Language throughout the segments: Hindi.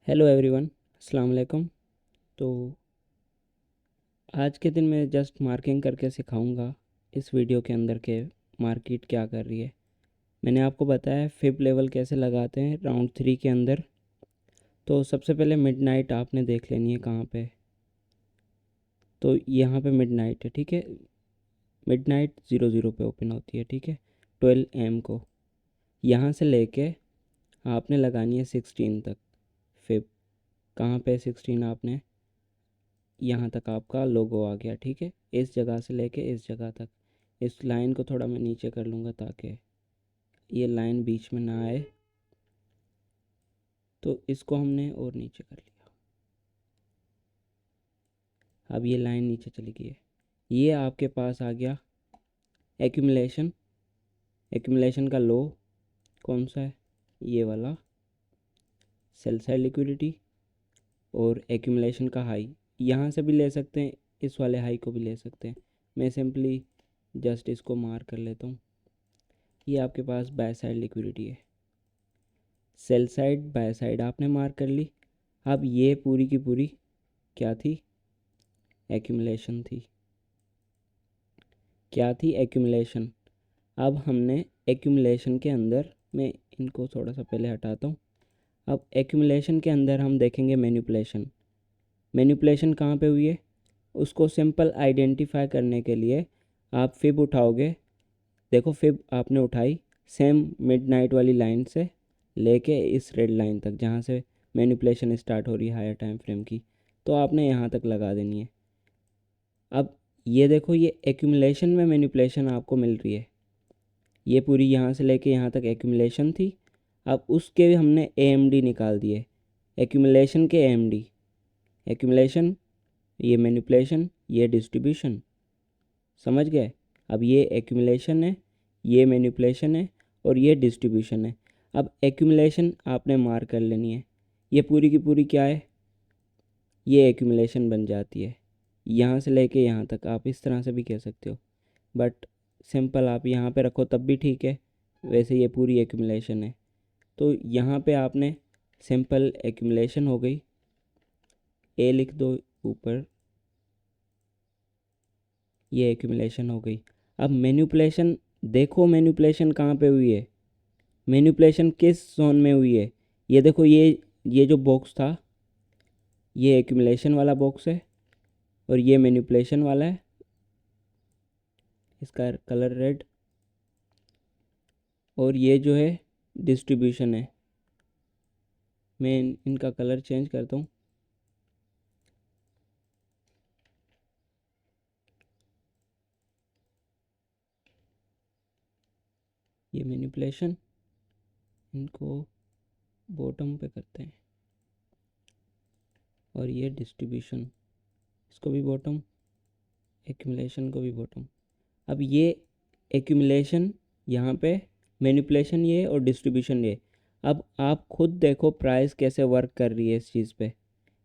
हेलो एवरीवन, अस्सलाम वालेकुम। तो आज के दिन मैं जस्ट मार्किंग करके सिखाऊंगा इस वीडियो के अंदर के मार्केट क्या कर रही है। मैंने आपको बताया फिब लेवल कैसे लगाते हैं राउंड 3 के अंदर। तो सबसे पहले मिडनाइट आपने देख लेनी है कहाँ पे। तो यहाँ पे मिडनाइट है, ठीक है। मिडनाइट 00 पे ओपन होती है, ठीक है, 12 AM को। यहाँ से लेके आपने लगानी है 16 तक फिब। कहाँ पे 16 आपने, यहाँ तक आपका लोगो आ गया, ठीक है। इस जगह से लेके इस जगह तक। इस लाइन को थोड़ा मैं नीचे कर लूँगा ताकि ये लाइन बीच में ना आए। तो इसको हमने और नीचे कर लिया। अब ये लाइन नीचे चली गई है। ये आपके पास आ गया एक्यूमुलेशन। एक्यूमुलेशन का लो कौन सा है, ये वाला सेल साइड लिक्विडिटी। और एक्यूमुलेशन का हाई यहाँ से भी ले सकते हैं, इस वाले हाई को भी ले सकते हैं। मैं सिंपली जस्ट इसको मार्क कर लेता हूँ। ये आपके पास बाय साइड लिक्विडिटी है। सेल साइड बाय साइड आपने मार्क कर ली। अब ये पूरी की पूरी क्या थी, एक्यूमुलेशन थी। क्या थी, एक्यूमुलेशन। अब हमने एक्यूमुलेशन के अंदर, मैं इनको थोड़ा सा पहले हटाता हूँ। अब एक्यूमुलेशन के अंदर हम देखेंगे मैनिपुलेशन। मैनिपुलेशन कहाँ पे हुई है, उसको सिंपल आइडेंटिफाई करने के लिए आप फिब उठाओगे। देखो फिब आपने उठाई सेम मिडनाइट वाली लाइन से लेके इस रेड लाइन तक जहाँ से मैनिपुलेशन स्टार्ट हो रही है हायर टाइम फ्रेम की। तो आपने यहाँ तक लगा देनी है। अब ये देखो, ये एक्यूमुलेशन में मैनिपुलेशन आपको मिल रही है। ये पूरी यहाँ से लेके यहाँ तक एक्यूमुलेशन थी। अब उसके हमने AMD निकाल दिए, एक्यूमुलेशन के AMD। एक्यूमुलेशन, ये मैनिपुलेशन, ये डिस्ट्रीब्यूशन, समझ गए। अब ये एक्यूमुलेशन है, ये मैनिपुलेशन है और ये डिस्ट्रीब्यूशन है। अब एक्यूमुलेशन आपने मार्क कर लेनी है। ये पूरी की पूरी क्या है, ये एक्यूमुलेशन बन जाती है। यहाँ से लेके यहाँ तक आप इस तरह से भी कह सकते हो, बट सिंपल आप यहाँ पे रखो तब भी ठीक है। वैसे ये पूरी एक्यूमुलेशन है। तो यहाँ पे आपने सिंपल एक्यूमुलेशन हो गई, ए लिख दो ऊपर, ये एक्यूमुलेशन हो गई। अब मैनिपुलेशन देखो, मैनिपुलेशन कहाँ पे हुई है, मैनिपुलेशन किस जोन में हुई है। ये देखो, ये जो बॉक्स था ये एक्यूमुलेशन वाला बॉक्स है और ये मैनिपुलेशन वाला है। इसका कलर रेड। और ये जो है डिस्ट्रीब्यूशन है। मैं इनका कलर चेंज करता हूँ। ये मैनिपुलेशन, इनको बॉटम पे करते हैं। और ये डिस्ट्रीब्यूशन, इसको भी बॉटम, एक्यूमुलेशन को भी बॉटम। अब ये एक्यूमुलेशन यहाँ पे, मैनिपुलेशन ये और डिस्ट्रीब्यूशन ये। अब आप खुद देखो प्राइस कैसे वर्क कर रही है इस चीज़ पे।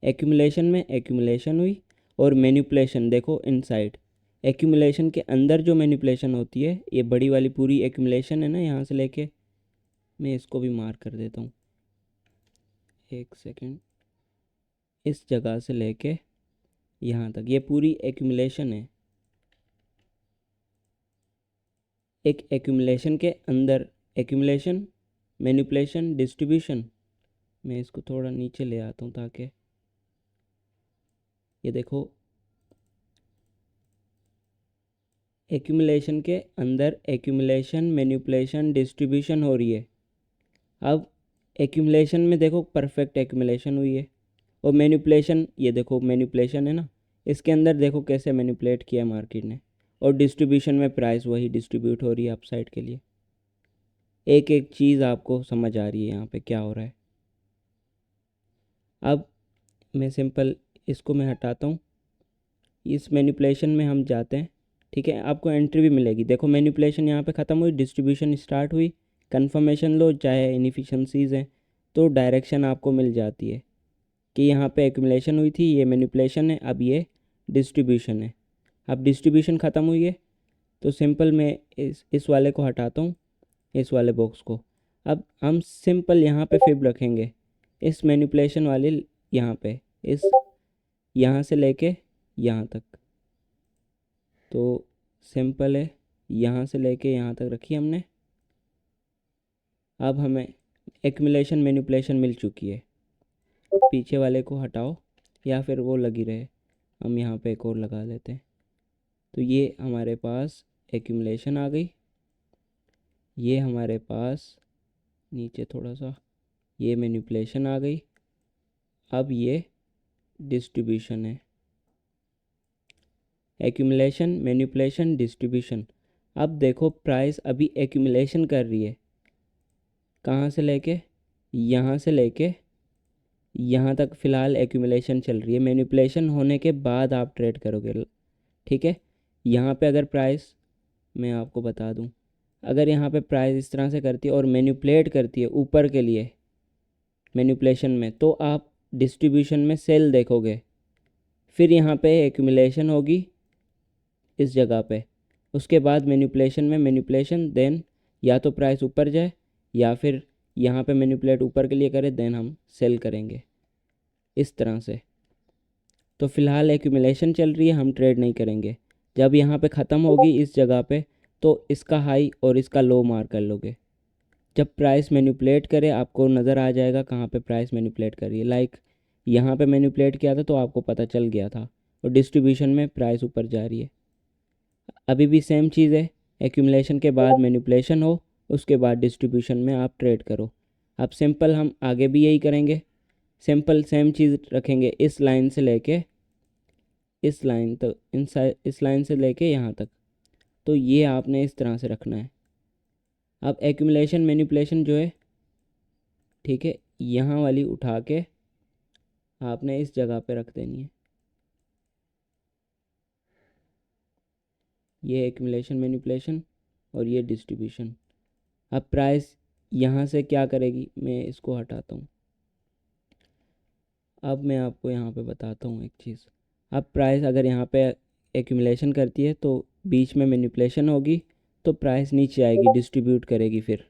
एक्यूमुलेशन में एक्यूमुलेशन हुई और मैनिपुलेशन देखो इनसाइड। एक्यूमुलेशन के अंदर जो मैनिपुलेशन होती है, ये बड़ी वाली पूरी एक्यूमुलेशन है ना, यहाँ से लेके मैं इसको भी मार्क कर देता हूँ, एक सेकेंड। इस जगह से लेके यहाँ तक ये पूरी एक्यूमुलेशन है। एक एक्यूमुलेशन के अंदर एक्यूमुलेशन, मैनिपुलेशन, डिस्ट्रीब्यूशन। मैं इसको थोड़ा नीचे ले आता हूँ ताकि ये देखो, एक्यूमुलेशन के अंदर एक्यूमुलेशन, मैनिपुलेशन, डिस्ट्रीब्यूशन हो रही है। अब एक्यूमुलेशन में देखो परफेक्ट एक्यूमुलेशन हुई है। और मैनिपुलेशन, ये देखो मैनिपुलेशन है ना, इसके अंदर देखो कैसे मैनिपुलेट किया मार्केट ने। और डिस्ट्रीब्यूशन में प्राइस वही डिस्ट्रीब्यूट हो रही है अपसाइड के लिए। एक एक चीज़ आपको समझ आ रही है यहाँ पे क्या हो रहा है। अब मैं सिंपल इसको मैं हटाता हूँ। इस मैनिपुलेशन में हम जाते हैं, ठीक है। आपको एंट्री भी मिलेगी। देखो मैनिपुलेशन यहाँ पे ख़त्म हुई, डिस्ट्रीब्यूशन स्टार्ट हुई। कंफर्मेशन लो चाहे इनएफिशिएंसीज हैं तो डायरेक्शन आपको मिल जाती है कि यहाँ पे एक्यूमुलेशन हुई थी, ये मैनिपुलेशन है, अब ये डिस्ट्रीब्यूशन है। अब डिस्ट्रीब्यूशन ख़त्म हुई है तो सिंपल मैं इस वाले को हटाता हूँ, इस वाले बॉक्स को। अब हम सिंपल यहाँ पे फिब रखेंगे। इस मैनिपुलेशन वाले यहाँ पे इस यहाँ से लेके यहाँ तक, तो सिंपल है, यहाँ से लेके यहाँ तक रखी हमने। अब हमें एक्यूमुलेशन मैनिपुलेशन मिल चुकी है। पीछे वाले को हटाओ या फिर वो लगी रहे, हम यहाँ पे एक और लगा लेते हैं। तो ये हमारे पास एक्यूमुलेशन आ गई, ये हमारे पास नीचे थोड़ा सा ये मैनिपुलेशन आ गई। अब ये डिस्ट्रीब्यूशन है, एक्यूमुलेशन मैनिपुलेशन डिस्ट्रीब्यूशन। अब देखो प्राइस अभी एक्यूमुलेशन कर रही है, कहाँ से लेके यहाँ से लेके यहाँ तक फ़िलहाल एक्यूमुलेशन चल रही है। मैनिपुलेशन होने के बाद आप ट्रेड करोगे, ठीक है। यहाँ पे अगर प्राइस मैं आपको बता दूँ, अगर यहाँ पे प्राइस इस तरह से करती है और मैनिपुलेट करती है ऊपर के लिए मैनिपुलेशन में, तो आप डिस्ट्रीब्यूशन में सेल देखोगे। फिर यहाँ पे एक्यूमुलेशन होगी इस जगह पे, उसके बाद मैनिपुलेशन में मैनिपुलेशन, देन या तो प्राइस ऊपर जाए या फिर यहाँ पे मैनिपुलेट ऊपर के लिए करे, देन हम सेल करेंगे इस तरह से। तो फ़िलहाल एक्यूमुलेशन चल रही है, हम ट्रेड नहीं करेंगे। जब यहाँ पे ख़त्म होगी इस जगह पे, तो इसका हाई और इसका लो मार कर लोगे। जब प्राइस मैनिपुलेट करे आपको नज़र आ जाएगा कहाँ पे प्राइस मैनिपुलेट कर रही है। लाइक यहाँ पे मैनिपुलेट किया था तो आपको पता चल गया था, और डिस्ट्रीब्यूशन में प्राइस ऊपर जा रही है। अभी भी सेम चीज़ है, एक्यूमुलेशन के बाद मैनिपुलेशन हो, उसके बाद डिस्ट्रीब्यूशन में आप ट्रेड करो। अब सिंपल हम आगे भी यही करेंगे, सिंपल सेम चीज़ रखेंगे। इस लाइन से लेके इस लाइन तक, इस लाइन से लेके यहाँ तक, तो ये आपने इस तरह से रखना है। अब एक्यूमुलेशन मैनिपुलेशन जो है, ठीक है, यहाँ वाली उठा के आपने इस जगह पे रख देनी है। ये एक्यूमुलेशन मैनिपुलेशन और ये डिस्ट्रीब्यूशन। अब प्राइस यहाँ से क्या करेगी, मैं इसको हटाता हूँ। अब मैं आपको यहाँ पे बताता हूँ एक चीज़। अब प्राइस अगर यहाँ पे एक्यूमुलेशन करती है तो बीच में मैनिपुलेशन होगी, तो प्राइस नीचे आएगी, डिस्ट्रीब्यूट करेगी। फिर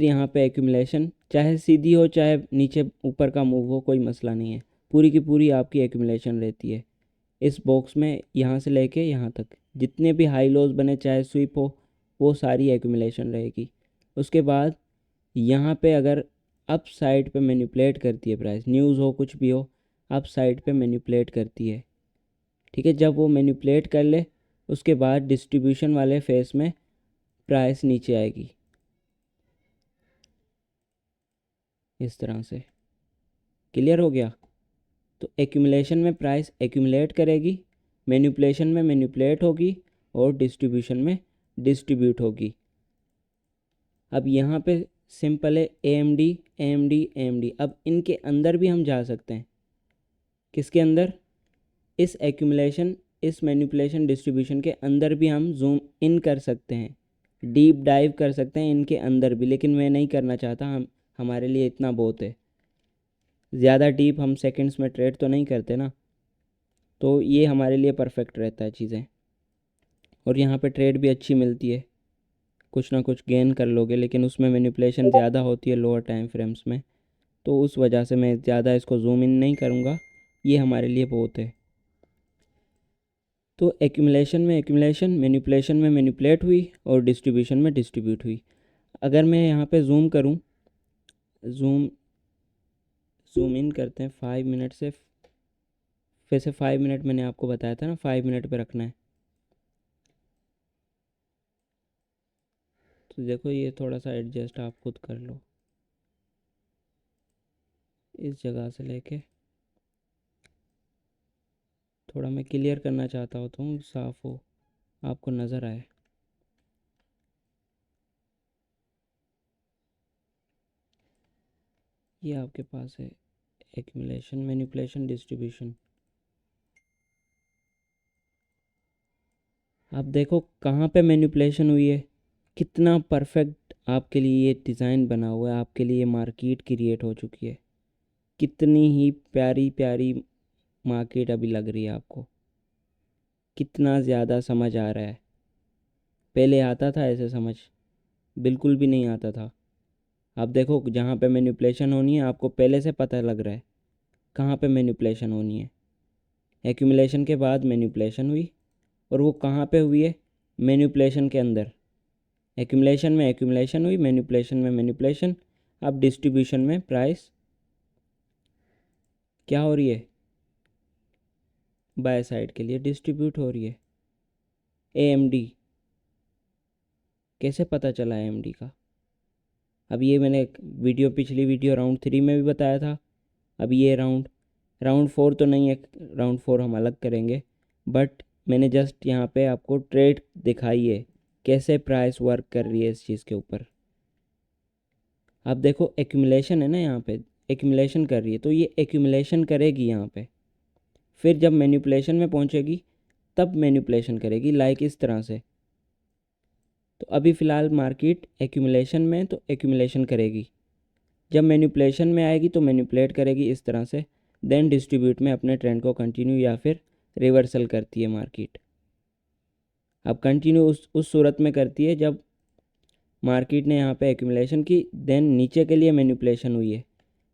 यहाँ पे एक्यूमुलेशन चाहे सीधी हो चाहे नीचे ऊपर का मूव हो, कोई मसला नहीं है, पूरी की पूरी आपकी एक्यूमुलेशन रहती है। इस बॉक्स में यहाँ से लेके यहाँ तक जितने भी हाई लोज बने चाहे स्वीप हो, वो सारी एक्यूमुलेशन रहेगी। उसके बाद यहाँ पे अगर अप साइड पे मैनिपुलेट करती है प्राइस, न्यूज़ हो कुछ भी हो, अप साइड पे मैनिपुलेट करती है, ठीक है। जब वो मैनिपुलेट कर ले उसके बाद डिस्ट्रीब्यूशन वाले फेस में प्राइस नीचे आएगी इस तरह से। क्लियर हो गया। तो एक्यूमुलेशन में प्राइस एक्यूमुलेट करेगी, मैनिपुलेशन में मैनिपुलेट होगी और डिस्ट्रीब्यूशन में डिस्ट्रीब्यूट होगी। अब यहाँ पे सिंपल है AMD AMD AMD। अब इनके अंदर भी हम जा सकते हैं। किसके अंदर? इस एक्यूमुलेशन, इस मैनिपुलेशन डिस्ट्रीब्यूशन के अंदर भी हम जूम इन कर सकते हैं, डीप डाइव कर सकते हैं इनके अंदर भी, लेकिन मैं नहीं करना चाहता। हमारे लिए इतना बहुत है, ज़्यादा डीप हम सेकंड्स में ट्रेड तो नहीं करते ना, तो ये हमारे लिए परफेक्ट रहता है चीज़ें। और यहाँ पे ट्रेड भी अच्छी मिलती है, कुछ ना कुछ गेन कर लोगे, लेकिन उसमें मैनिपुलेशन ज़्यादा होती है लोअर टाइम फ्रेम्स में, तो उस वजह से मैं ज़्यादा इसको जूम इन नहीं करूँगा, ये हमारे लिए बहुत है। तो एक्यूमुलेशन में एक्यूमुलेशन, मैनिपुलेशन में मैनिपुलेट हुई और डिस्ट्रीब्यूशन में डिस्ट्रीब्यूट हुई। अगर मैं यहाँ पे जूम करूँ, जूम इन करते हैं 5 मिनट से, फिर से 5 मिनट मैंने आपको बताया था ना, 5 मिनट पे रखना है। तो देखो ये थोड़ा सा एडजस्ट आप खुद कर लो, इस जगह से लेके थोड़ा मैं क्लियर करना चाहता हूँ तो साफ़ हो, आपको नज़र आए। ये आपके पास है एक्यूमुलेशन मैनिपुलेशन डिस्ट्रीब्यूशन। आप देखो कहाँ पे मैनिपुलेशन हुई है, कितना परफेक्ट आपके लिए ये डिज़ाइन बना हुआ है, आपके लिए मार्केट क्रिएट हो चुकी है। कितनी ही प्यारी प्यारी मार्केट अभी लग रही है आपको, कितना ज़्यादा समझ आ रहा है। पहले आता था ऐसे समझ? बिल्कुल भी नहीं आता था। आप देखो जहाँ पे मैनिपुलेशन होनी है आपको पहले से पता लग रहा है कहाँ पे मैनिपुलेशन होनी है। एक्यूमुलेशन के बाद मैनिपुलेशन हुई और वो कहाँ पे हुई है, मैनिपुलेशन के अंदर। एक्यूमुलेशन में एक्यूमुलेशन हुई, मैनिपुलेशन में मैनिपुलेशन। अब डिस्ट्रीब्यूशन में प्राइस क्या हो रही है, बाय साइड के लिए डिस्ट्रीब्यूट हो रही है। AMD कैसे पता चला AMD का, अब ये मैंने पिछली वीडियो राउंड 3 में भी बताया था। अब ये राउंड 4 तो नहीं है, राउंड 4 हम अलग करेंगे, बट मैंने जस्ट यहाँ पे आपको ट्रेड दिखाई है कैसे प्राइस वर्क कर रही है इस चीज़ के ऊपर। आप देखो एक्यूमुलेशन है ना, यहाँ पे एक्यूमुलेशन कर रही है, तो ये एक्यूमुलेशन करेगी यहाँ पे, फिर जब मैनिपुलेशन में पहुँचेगी तब मैनिपुलेशन करेगी, लाइक इस तरह से। तो अभी फ़िलहाल मार्केट एक्यूमुलेशन में, तो एक्यूमुलेशन करेगी, जब मैनिपुलेशन में आएगी तो मैनिपुलेट करेगी इस तरह से, देन डिस्ट्रीब्यूट में अपने ट्रेंड को कंटिन्यू या फिर रिवर्सल करती है मार्केट। अब कंटिन्यू उस सूरत में करती है जब मार्केट ने यहाँ पे एक्यूमुलेशन की, देन नीचे के लिए मैनिपुलेशन हुई है।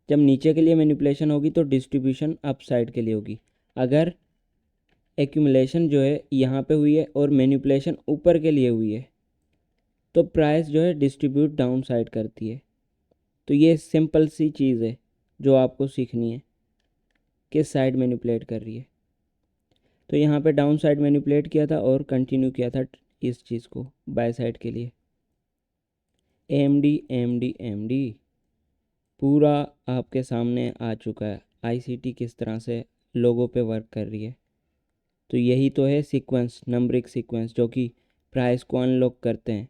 जब नीचे के लिए मैनिपुलेशन होगी तो डिस्ट्रीब्यूशन अप साइड के लिए होगी। अगर एक्यूमुलेशन जो है यहाँ पे हुई है और मैनिपुलेशन ऊपर के लिए हुई है तो प्राइस जो है डिस्ट्रीब्यूट डाउन साइड करती है। तो ये सिंपल सी चीज़ है जो आपको सीखनी है, किस साइड मैनिपुलेट कर रही है। तो यहाँ पे डाउन साइड मैनिपुलेट किया था और कंटिन्यू किया था इस चीज़ को बाय साइड के लिए। AMD पूरा आपके सामने आ चुका है, ICT किस तरह से लोगों पे वर्क कर रही है। तो यही तो है सीक्वेंस, नंबरिक सीक्वेंस, जो कि प्राइस को अनलॉक करते हैं।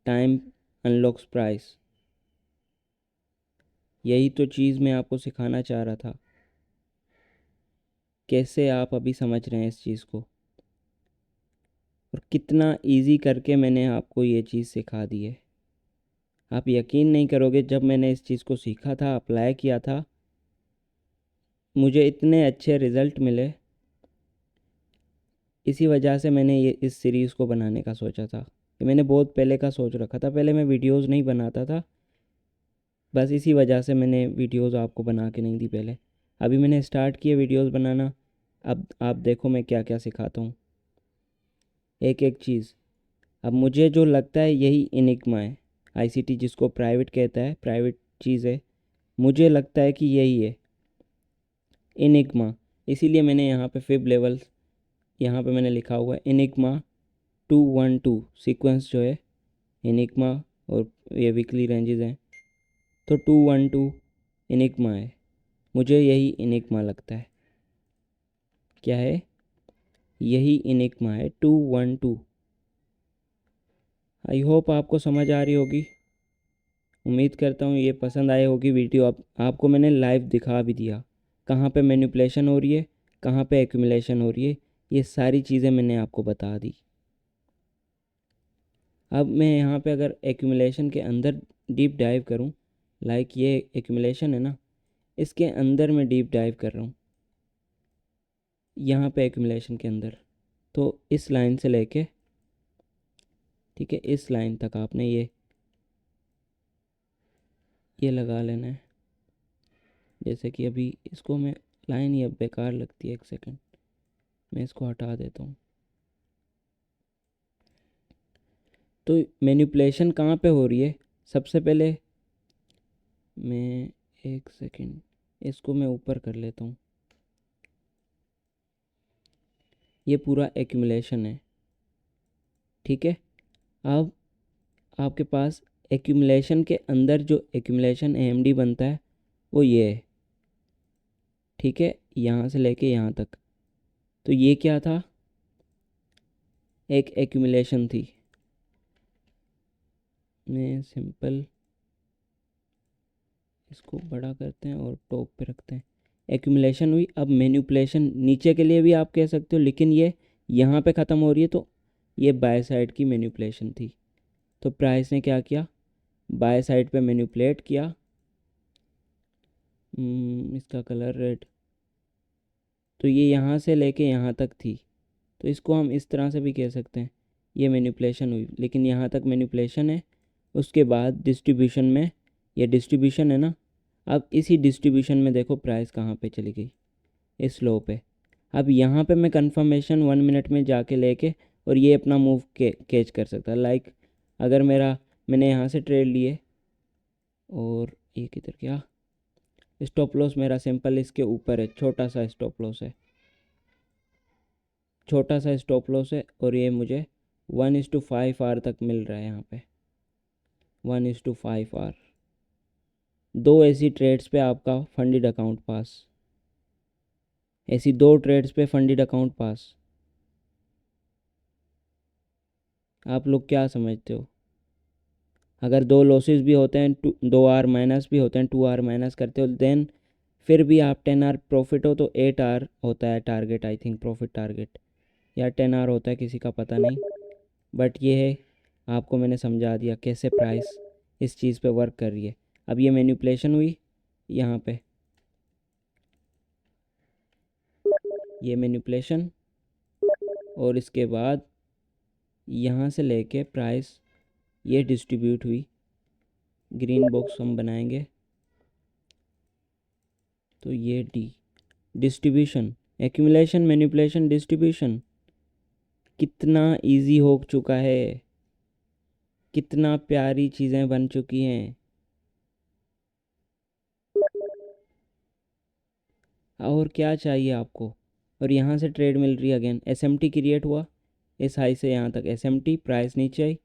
टाइम अनलॉक्स प्राइस, यही तो चीज़ मैं आपको सिखाना चाह रहा था। कैसे आप अभी समझ रहे हैं इस चीज़ को, और कितना इजी करके मैंने आपको ये चीज़ सिखा दी है। आप यकीन नहीं करोगे, जब मैंने इस चीज़ को सीखा था, अप्लाई किया था, मुझे इतने अच्छे रिज़ल्ट मिले। इसी वजह से मैंने ये इस सीरीज़ को बनाने का सोचा था। कि मैंने बहुत पहले का सोच रखा था, पहले मैं वीडियोस नहीं बनाता था, बस इसी वजह से मैंने वीडियोस आपको बना के नहीं दी पहले। अभी मैंने स्टार्ट किया वीडियोस बनाना। अब आप देखो मैं क्या क्या सिखाता हूँ, एक एक चीज़। अब मुझे जो लगता है यही इनिग्मा है, ICT जिसको प्राइवेट कहता है, प्राइवेट चीज़ है, मुझे लगता है कि यही है इनिग्मा। इसीलिए मैंने यहाँ पे फिब लेवल्स, यहाँ पे मैंने लिखा हुआ है इनिग्मा 212 सीक्वेंस जो है इनिग्मा, और ये वीकली रेंजेस हैं, तो 212 इनिग्मा है। मुझे यही इनिग्मा लगता है। क्या है, यही इनिग्मा है 212। आई होप आपको समझ आ रही होगी, उम्मीद करता हूँ ये पसंद आई होगी वीडियो। आपको मैंने लाइव दिखा भी दिया कहाँ पे मैनिपुलेशन हो रही है, कहाँ पे एक्यूमुलेशन हो रही है, ये सारी चीज़ें मैंने आपको बता दी। अब मैं यहाँ पे अगर एक्यूमुलेशन के अंदर डीप डाइव करूँ, लाइक ये एक्यूमुलेशन है ना, इसके अंदर मैं डीप डाइव कर रहा हूँ, यहाँ पे एक्यूमुलेशन के अंदर। तो इस लाइन से लेके, ठीक है, इस लाइन तक आपने ये लगा लेना है। जैसे कि अभी इसको मैं, लाइन ये बेकार लगती है, एक सेकंड मैं इसको हटा देता हूँ। तो मैनिपुलेशन कहाँ पे हो रही है, सबसे पहले मैं, एक सेकंड इसको मैं ऊपर कर लेता हूँ। ये पूरा एक्यूमुलेशन है, ठीक है। अब आपके पास एक्यूमुलेशन के अंदर जो एक्यूमुलेशन AMD बनता है वो ये है, ठीक है, यहाँ से लेके यहाँ तक। तो ये क्या था, एक एक्यूमुलेशन थी। मैं सिंपल इसको बड़ा करते हैं और टॉप पे रखते हैं। एक्यूमुलेशन हुई, अब मैनिपुलेशन नीचे के लिए भी आप कह सकते हो, लेकिन ये यहाँ पे ख़त्म हो रही है, तो ये बाय साइड की मैनिपुलेशन थी। तो प्राइस ने क्या किया, बाय साइड पे मैनिपुलेट किया। इसका कलर रेड, तो ये यहाँ से लेके यहाँ तक थी, तो इसको हम इस तरह से भी कह सकते हैं, ये मैनिपुलेशन हुई, लेकिन यहाँ तक मैनिपुलेशन है। उसके बाद डिस्ट्रीब्यूशन में ये डिस्ट्रीब्यूशन है ना। अब इसी डिस्ट्रीब्यूशन में देखो प्राइस कहाँ पे चली गई, इस लो पे। अब यहाँ पे मैं कंफर्मेशन 1 मिनट में जाके लेके और ये अपना मूव कैच कर सकता है। लाइक अगर मैंने यहाँ से ट्रेड लिए और ये किधर गया, स्टॉप लॉस मेरा सिंपल इसके ऊपर है, छोटा सा स्टॉप लॉस है, छोटा सा स्टॉप लॉस है। और ये मुझे 1:5 आर तक मिल रहा है यहाँ पे, 1:5 आर। 2 ऐसी ट्रेड्स पे आपका फंडिड अकाउंट पास, ऐसी 2 ट्रेड्स पे फंडिड अकाउंट पास। आप लोग क्या समझते हो? अगर 2 लॉसेस भी होते हैं, 2 आर माइनस भी होते हैं, 2 आर माइनस करते हो, देन फिर भी आप 10 आर प्रॉफिट हो तो 8 आर होता है target, I think profit target, या 10 आर होता है, किसी का पता नहीं। बट ये है, आपको मैंने समझा दिया कैसे प्राइस इस चीज़ पे वर्क कर रही है। अब ये मैनिपुलेशन हुई यहाँ पे, ये मैनिपुलेशन, और इसके बाद यहाँ से लेके प्राइस ये डिस्ट्रीब्यूट हुई। ग्रीन बॉक्स हम बनाएंगे तो ये डिस्ट्रीब्यूशन, एक्यूमुलेशन, मैनिपुलेशन, डिस्ट्रीब्यूशन कितना इजी हो चुका है, कितना प्यारी चीज़ें बन चुकी हैं। और क्या चाहिए आपको? और यहाँ से ट्रेड मिल रही है अगेन, एसएमटी क्रिएट हुआ इस हाई से यहाँ तक, एसएमटी प्राइस नीचे आई,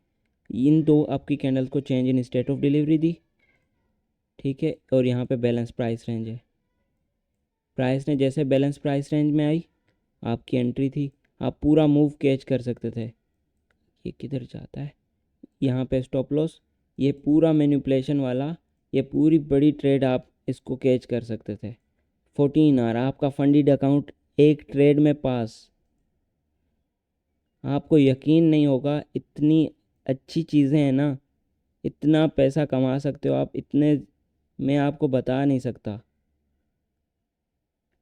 इन 2 आपकी कैंडल्स को change in state of delivery दी, ठीक है। और यहाँ पे बैलेंस प्राइस रेंज है, प्राइस ने जैसे बैलेंस प्राइस रेंज में आई, आपकी एंट्री थी, आप पूरा मूव कैच कर सकते थे। ये किधर जाता है, यहाँ पे स्टॉप लॉस, ये पूरा मैनिपुलेशन वाला, ये पूरी बड़ी ट्रेड आप इसको कैच कर सकते थे। 14 आर आपका फंडिड अकाउंट एक ट्रेड में पास। आपको यकीन नहीं होगा, इतनी अच्छी चीज़ें हैं ना, इतना पैसा कमा सकते हो आप, इतने मैं आपको बता नहीं सकता।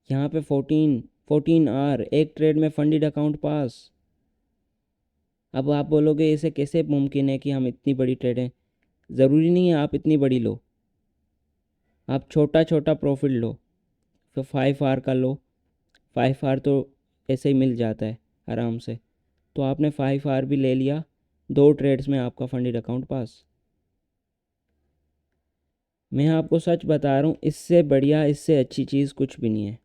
यहाँ पे 14 आर एक ट्रेड में फंडिड अकाउंट पास। अब आप बोलोगे इसे कैसे मुमकिन है कि हम इतनी बड़ी ट्रेडें, ज़रूरी नहीं है आप इतनी बड़ी लो, आप छोटा छोटा प्रॉफिट लो। तो 5 आर का लो, 5 आर तो ऐसे ही मिल जाता है आराम से। तो आपने 5 आर भी ले लिया, 2 ट्रेड्स में आपका फंडिड अकाउंट पास। मैं आपको सच बता रहा हूँ, इससे बढ़िया, इससे अच्छी चीज़ कुछ भी नहीं है।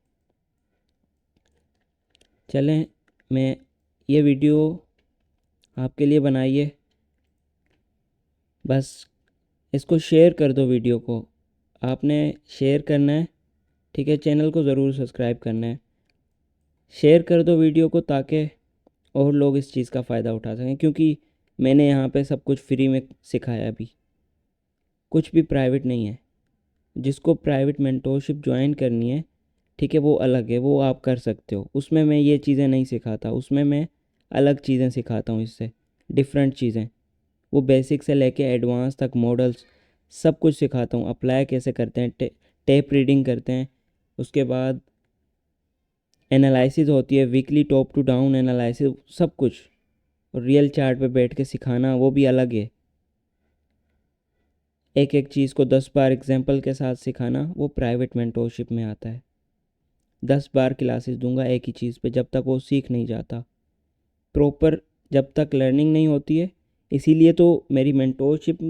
चलें, मैं ये वीडियो आपके लिए बनाई है, बस इसको शेयर कर दो वीडियो को, आपने शेयर करना है, ठीक है। चैनल को ज़रूर सब्सक्राइब करना है, शेयर कर दो वीडियो को ताकि और लोग इस चीज़ का फ़ायदा उठा सकें। क्योंकि मैंने यहाँ पे सब कुछ फ्री में सिखाया, अभी कुछ भी प्राइवेट नहीं है। जिसको प्राइवेट मेंटोरशिप ज्वाइन करनी है, ठीक है, वो अलग है, वो आप कर सकते हो। उसमें मैं ये चीज़ें नहीं सिखाता, उसमें मैं अलग चीज़ें सिखाता हूँ, इससे डिफरेंट चीज़ें। वो बेसिक से लेके एडवांस तक मॉडल्स सब कुछ सिखाता हूँ, अप्लाई कैसे करते हैं, टेप रीडिंग करते हैं, उसके बाद एनालिसिस होती है, weekly top to down analysis, सब कुछ। और रियल चार्ट पे बैठ के सिखाना वो भी अलग है। एक एक चीज़ को 10 बार एग्जाम्पल के साथ सिखाना वो प्राइवेट मेंटोरशिप में आता है। 10 बार क्लासेस दूंगा एक ही चीज़ पे, जब तक वो सीख नहीं जाता प्रॉपर, जब तक लर्निंग नहीं होती है। इसीलिए तो मेरी मेंटोरशिप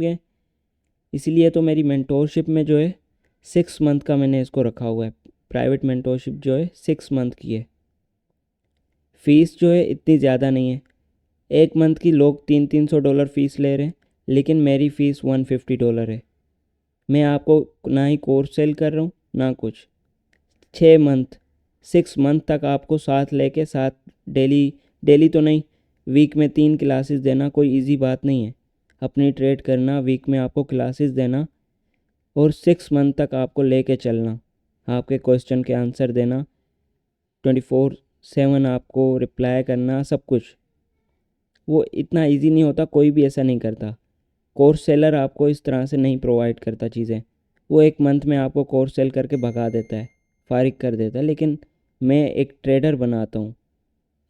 में जो है 6 मंथ का मैंने इसको रखा हुआ है। प्राइवेट मेंटोरशिप जो है 6 मंथ की है। फ़ीस जो है इतनी ज़्यादा नहीं है, 1 मंथ की लोग $300 फ़ीस ले रहे हैं, लेकिन मेरी फ़ीस $150 है। मैं आपको ना ही कोर्स सेल कर रहा हूँ ना कुछ। 6 मंथ तक आपको साथ लेके साथ डेली डेली तो नहीं, वीक में 3 क्लासेस देना कोई इजी बात नहीं है। अपनी ट्रेड करना, वीक में आपको क्लासेस देना, और 6 मंथ तक आपको लेके चलना, आपके क्वेश्चन के आंसर देना, 24/7 आपको रिप्लाई करना, सब कुछ। वो इतना इजी नहीं होता, कोई भी ऐसा नहीं करता। कोर्स सेलर आपको इस तरह से नहीं प्रोवाइड करता चीज़ें। वो 1 मंथ में आपको कोर्स सेल करके भगा देता है, फारिग कर देता है। लेकिन मैं एक ट्रेडर बनाता हूँ,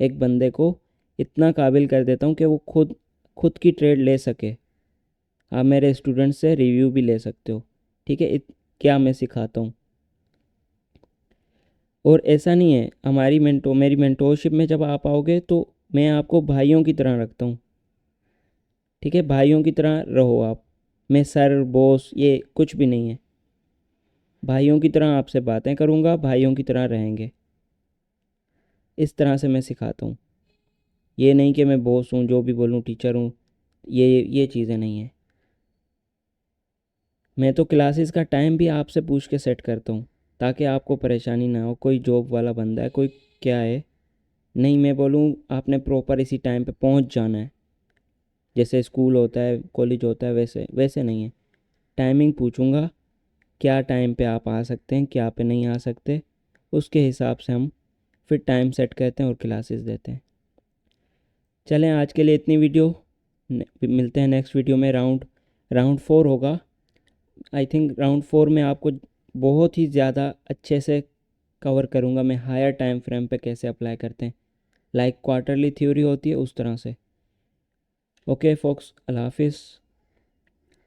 एक बंदे को इतना काबिल कर देता हूँ कि वो खुद की ट्रेड ले सके। आप मेरे स्टूडेंट से रिव्यू भी ले सकते हो। ठीक है, क्या मैं सिखाता हूँ। और ऐसा नहीं है, मेरी मेंटोरशिप में जब आप आओगे तो मैं आपको भाइयों की तरह रखता हूँ। ठीक है, भाइयों की तरह रहो आप। मैं सर बॉस ये कुछ भी नहीं है, भाइयों की तरह आपसे बातें करूँगा, भाइयों की तरह रहेंगे। इस तरह से मैं सिखाता हूँ। ये नहीं कि मैं बॉस हूँ, जो भी बोलूँ टीचर हूँ, ये चीज़ें नहीं है। मैं तो क्लासेस का टाइम भी आपसे पूछ के सेट करता हूँ, ताकि आपको परेशानी ना हो। कोई जॉब वाला बंदा है, कोई क्या है, नहीं मैं बोलूँ आपने प्रॉपर इसी टाइम पे पहुँच जाना है, जैसे स्कूल होता है कॉलेज होता है वैसे वैसे नहीं है। टाइमिंग पूछूंगा, क्या टाइम पे आप आ सकते हैं, क्या पे नहीं आ सकते, उसके हिसाब से हम फिर टाइम सेट करते हैं और क्लासेस देते हैं। चलें, आज के लिए इतनी वीडियो। मिलते हैं नेक्स्ट वीडियो में। राउंड 4 होगा आई थिंक। राउंड 4 में आपको बहुत ही ज़्यादा अच्छे से कवर करूँगा मैं, हायर टाइम फ्रेम पे कैसे अप्लाई करते हैं, लाइक क्वार्टरली थ्योरी होती है उस तरह से। ओके फोक्स, अल्लाह हाफिज़।